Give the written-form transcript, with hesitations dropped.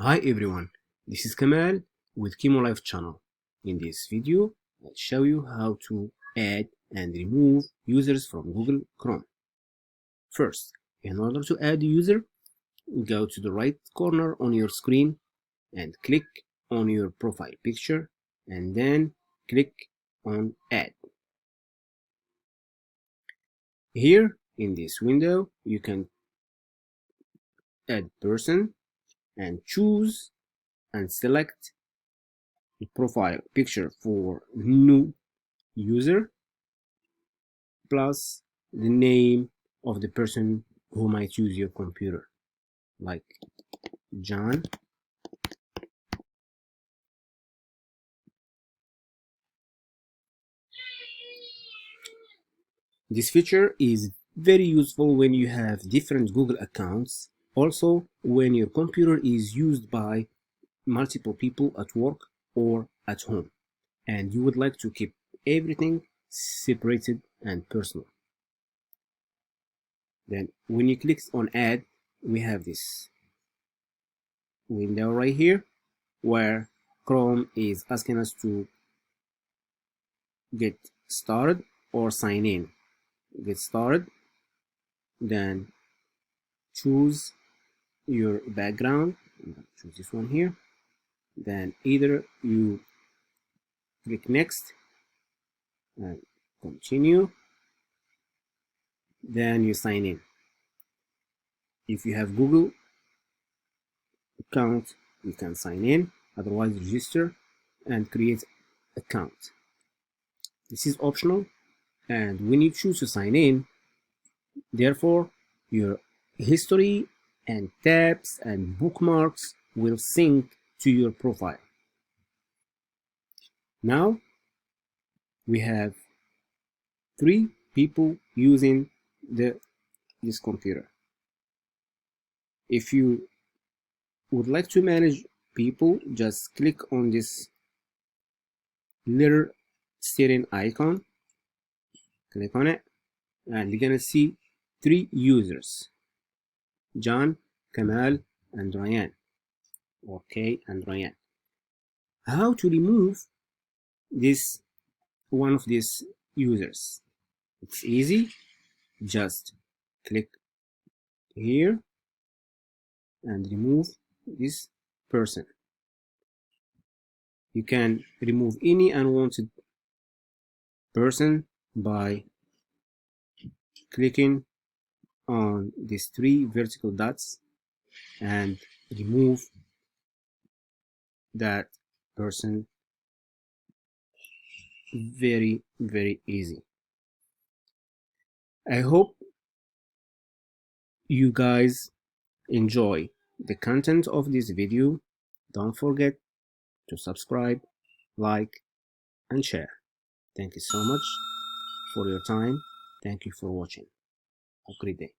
Hi everyone, this is Kamal with Chemo Life channel. In this video, I'll show you how to add and remove users from Google Chrome. First, in order to add a user, go to the right corner on your screen and click on your profile picture and then click on Add. Here in this window, you can add person and choose and select the profile picture for new user plus the name of the person who might use your computer, like John. This feature is very useful when you have different Google accounts, also when your computer is used by multiple people at work or at home and you would like to keep everything separated and personal. Then when you click on add, we have this window right here where Chrome is asking us to get started or sign in. Get started, then choose your background. Choose this one here. Then either you click next and continue, then you sign in. If you have Google account, you can sign in, otherwise register and create account. This is optional, and when you choose to sign in, therefore your history and tabs and bookmarks will sync to your profile. Now we have 3 people using this computer. If you would like to manage people, just click on this little setting icon, click on it, and you're gonna see 3 users: John, Kamal, and Ryan. Okay, and Ryan. How to remove this one of these users? It's easy. Just click here and remove this person. You can remove any unwanted person by clicking on these 3 vertical dots and remove that person. Very easy. I hope you guys enjoy the content of this video. Don't forget to subscribe, like, and share. Thank you so much for your time. Thank you for watching. Have a great day.